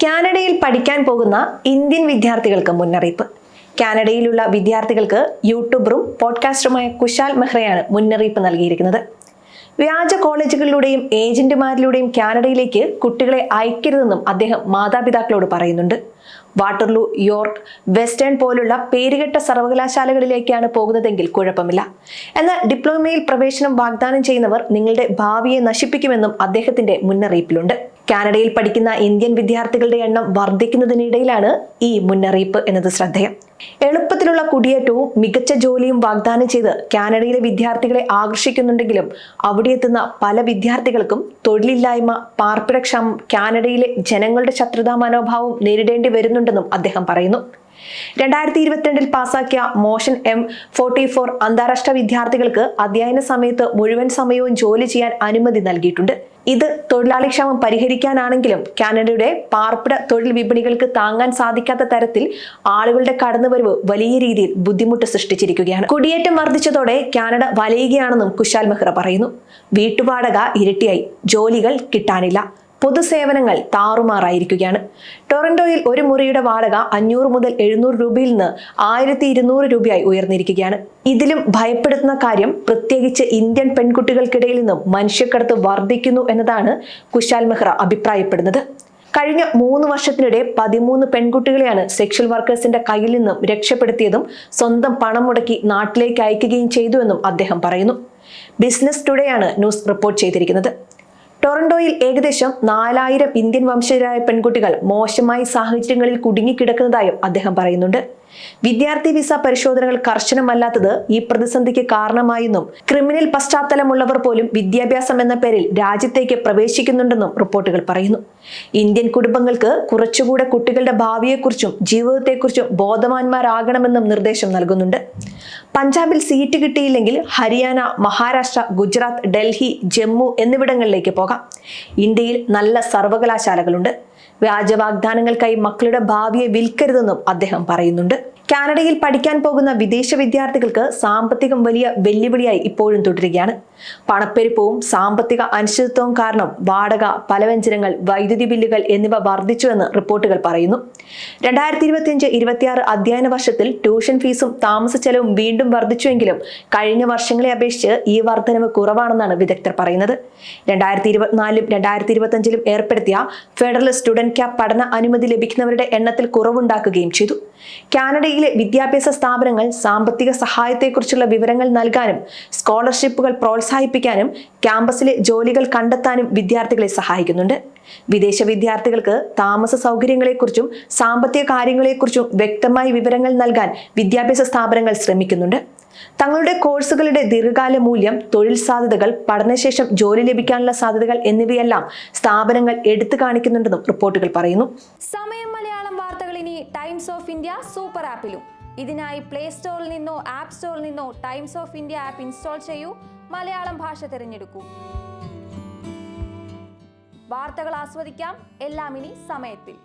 കാനഡയിൽ പഠിക്കാൻ പോകുന്ന ഇന്ത്യൻ വിദ്യാർത്ഥികൾക്ക് മുന്നറിയിപ്പ്. കാനഡയിലുള്ള വിദ്യാർത്ഥികൾക്ക് യൂട്യൂബറും പോഡ്കാസ്റ്ററുമായ കുശാൽ മെഹ്റയാണ് മുന്നറിയിപ്പ് നൽകിയിരിക്കുന്നത്. വ്യാജ കോളേജുകളിലൂടെയും ഏജന്റുമാരിലൂടെയും കാനഡയിലേക്ക് കുട്ടികളെ അയക്കരുതെന്നും അദ്ദേഹം മാതാപിതാക്കളോട് പറയുന്നുണ്ട്. വാട്ടർലൂ, യോർക്ക്, വെസ്റ്റേൺ പോലുള്ള പേരുകെട്ട സർവകലാശാലകളിലേക്കാണ് പോകുന്നതെങ്കിൽ കുഴപ്പമില്ല. എന്നാൽ ഡിപ്ലോമയിൽ പ്രവേശനം വാഗ്ദാനം ചെയ്യുന്നവർ നിങ്ങളുടെ ഭാവിയെ നശിപ്പിക്കുമെന്നും അദ്ദേഹത്തിന്റെ മുന്നറിയിപ്പിലുണ്ട്. കാനഡയിൽ പഠിക്കുന്ന ഇന്ത്യൻ വിദ്യാർത്ഥികളുടെ എണ്ണം വർദ്ധിക്കുന്നതിനിടയിലാണ് ഈ മുന്നറിയിപ്പ് എന്നത് ശ്രദ്ധേയം. എളുപ്പത്തിലുള്ള കുടിയേറ്റവും മികച്ച ജോലിയും വാഗ്ദാനം ചെയ്ത് കാനഡയിലെ വിദ്യാർത്ഥികളെ ആകർഷിക്കുന്നുണ്ടെങ്കിലും അവിടെ എത്തുന്ന പല വിദ്യാർത്ഥികൾക്കും തൊഴിലില്ലായ്മ, പാർപ്പിടക്ഷാമം, കാനഡയിലെ ജനങ്ങളുടെ ശത്രുതാ മനോഭാവവും നേരിടേണ്ടി വരുന്നുണ്ടെന്നും അദ്ദേഹം പറയുന്നു. 2022 പാസാക്കിയ മോഷൻ M44 അന്താരാഷ്ട്ര വിദ്യാർത്ഥികൾക്ക് അധ്യയന സമയത്ത് മുഴുവൻ സമയവും ജോലി ചെയ്യാൻ അനുമതി നൽകിയിട്ടുണ്ട്. ഇത് തൊഴിലാളിക്ഷാമം പരിഹരിക്കാനാണെങ്കിലും കാനഡയുടെ പാർപ്പിട തൊഴിൽ വിപണികൾക്ക് താങ്ങാൻ സാധിക്കാത്ത തരത്തിൽ ആളുകളുടെ കടന്നുവരവ് വലിയ രീതിയിൽ ബുദ്ധിമുട്ട് സൃഷ്ടിച്ചിരിക്കുകയാണ്. കുടിയേറ്റം വർദ്ധിച്ചതോടെ കാനഡ വലയുകയാണെന്നും കുശാൽ മെഹ്റ പറയുന്നു. വീട്ടുവാടക ഇരട്ടിയായി, ജോലികൾ കിട്ടാനില്ല, പൊതുസേവനങ്ങൾ താറുമാറായിരിക്കുകയാണ്. ടൊറന്റോയിൽ ഒരു മുറിയുടെ വാടക 500 മുതൽ 700 രൂപയിൽ നിന്ന് 1200 രൂപയായി ഉയർന്നിരിക്കുകയാണ്. ഇതിലും ഭയപ്പെടുത്തുന്ന കാര്യം പ്രത്യേകിച്ച് ഇന്ത്യൻ പെൺകുട്ടികൾക്കിടയിൽ നിന്നും മനുഷ്യക്കടത്ത് വർദ്ധിക്കുന്നു എന്നതാണ് കുശാൽ മെഹ്റ അഭിപ്രായപ്പെടുന്നത്. കഴിഞ്ഞ 3 വർഷത്തിനിടെ 13 പെൺകുട്ടികളെയാണ് സെക്ഷൽ വർക്കേഴ്സിന്റെ കയ്യിൽ നിന്നും രക്ഷപ്പെടുത്തിയതും സ്വന്തം പണം മുടക്കി നാട്ടിലേക്ക് അയക്കുകയും ചെയ്തുവെന്നും അദ്ദേഹം പറയുന്നു. ബിസിനസ് ടുഡേയാണ് ന്യൂസ് റിപ്പോർട്ട് ചെയ്തിരിക്കുന്നത്. ടൊറന്റോയിൽ ഏകദേശം 4000 ഇന്ത്യൻ വംശജരായ പെൺകുട്ടികൾ മോശമായ സാഹചര്യങ്ങളിൽ കുടുങ്ങിക്കിടക്കുന്നതായും അദ്ദേഹം പറയുന്നുണ്ട്. വിദ്യാർത്ഥി വിസ പരിശോധനകൾ കർശനമല്ലാത്തത് ഈ പ്രതിസന്ധിക്ക് കാരണമായെന്നും ക്രിമിനൽ പശ്ചാത്തലമുള്ളവർ പോലും വിദ്യാഭ്യാസം എന്ന പേരിൽ രാജ്യത്തേക്ക് പ്രവേശിക്കുന്നുണ്ടെന്നും റിപ്പോർട്ടുകൾ പറയുന്നു. ഇന്ത്യൻ കുടുംബങ്ങൾക്ക് കുറച്ചുകൂടെ കുട്ടികളുടെ ഭാവിയെക്കുറിച്ചും ജീവിതത്തെക്കുറിച്ചും ബോധവാന്മാരാകണമെന്നും നിർദ്ദേശം നൽകുന്നുണ്ട്. പഞ്ചാബിൽ സീറ്റ് കിട്ടിയില്ലെങ്കിൽ ഹരിയാന, മഹാരാഷ്ട്ര, ഗുജറാത്ത്, ഡൽഹി, ജമ്മു എന്നിവിടങ്ങളിലേക്ക് പോകാം. ഇന്ത്യയിൽ നല്ല സർവകലാശാലകളുണ്ട്. വ്യാജ വാഗ്ദാനങ്ങൾക്കായി മക്കളുടെ ഭാവിയെ വിൽക്കരുതെന്നും അദ്ദേഹം പറയുന്നുണ്ട്. കാനഡയിൽ പഠിക്കാൻ പോകുന്ന വിദേശ വിദ്യാർത്ഥികൾക്ക് സാമ്പത്തികം വലിയ വെല്ലുവിളിയായി ഇപ്പോഴും തുടരുകയാണ്. പണപ്പെരുപ്പവും സാമ്പത്തിക അനിശ്ചിതത്വവും കാരണം വാടക, പലവ്യഞ്ജനങ്ങൾ, വൈദ്യുതി ബില്ലുകൾ എന്നിവ വർദ്ധിച്ചുവെന്ന് റിപ്പോർട്ടുകൾ പറയുന്നു. 2025-26 അധ്യയന വർഷത്തിൽ ട്യൂഷൻ ഫീസും താമസ ചെലവും വീണ്ടും വർദ്ധിച്ചുവെങ്കിലും കഴിഞ്ഞ വർഷങ്ങളെ അപേക്ഷിച്ച് ഈ വർധനവ് കുറവാണെന്നാണ് വിദഗ്ധർ പറയുന്നത്. 2024-ലും 2025-ലും ഏർപ്പെടുത്തിയ ഫെഡറൽ സ്റ്റുഡന്റ് ക്യാപ് പഠന അനുമതി ലഭിക്കുന്നവരുടെ എണ്ണത്തിൽ കുറവുണ്ടാക്കുകയും ചെയ്തു. കാനഡയിലെ വിദ്യാഭ്യാസ സ്ഥാപനങ്ങൾ സാമ്പത്തിക സഹായത്തെക്കുറിച്ചുള്ള വിവരങ്ങൾ നൽകാനും സ്കോളർഷിപ്പുകൾ പ്രോത്സാഹിപ്പിക്കാനും ക്യാമ്പസിലെ ജോലികൾ കണ്ടെത്താനും വിദ്യാർത്ഥികളെ സഹായിക്കുന്നുണ്ട്. വിദേശ വിദ്യാർത്ഥികൾക്ക് താമസ സൗകര്യങ്ങളെക്കുറിച്ചും സാമ്പത്തിക കാര്യങ്ങളെക്കുറിച്ചും വ്യക്തമായ വിവരങ്ങൾ നൽകാൻ വിദ്യാഭ്യാസ സ്ഥാപനങ്ങൾ ശ്രമിക്കുന്നുണ്ട്. തങ്ങളുടെ കോഴ്സുകളുടെ ദീർഘകാല മൂല്യം, തൊഴിൽ സാധ്യതകൾ, പഠനശേഷം ജോലി ലഭിക്കാനുള്ള സാധ്യതകൾ എന്നിവയെല്ലാം സ്ഥാപനങ്ങൾ എടുത്തു കാണിക്കുന്നുണ്ടെന്നും റിപ്പോർട്ടുകൾ പറയുന്നു. സമയം മലയാളം വാർത്തകൾ ഇനി ടൈംസ് ഓഫ് ഇന്ത്യ സൂപ്പർ ആപ്പിലും. ഇതിനായി പ്ലേ സ്റ്റോറിൽ നിന്നോ ആപ്പ് സ്റ്റോറിൽ നിന്നോ times of India app install ചെയ്യൂ. മലയാളം ഭാഷ തിരഞ്ഞെടുക്കൂ. വാർത്തകൾ ആസ്വദിക്കാം, എല്ലാം ഇനി സമയത്തിൽ.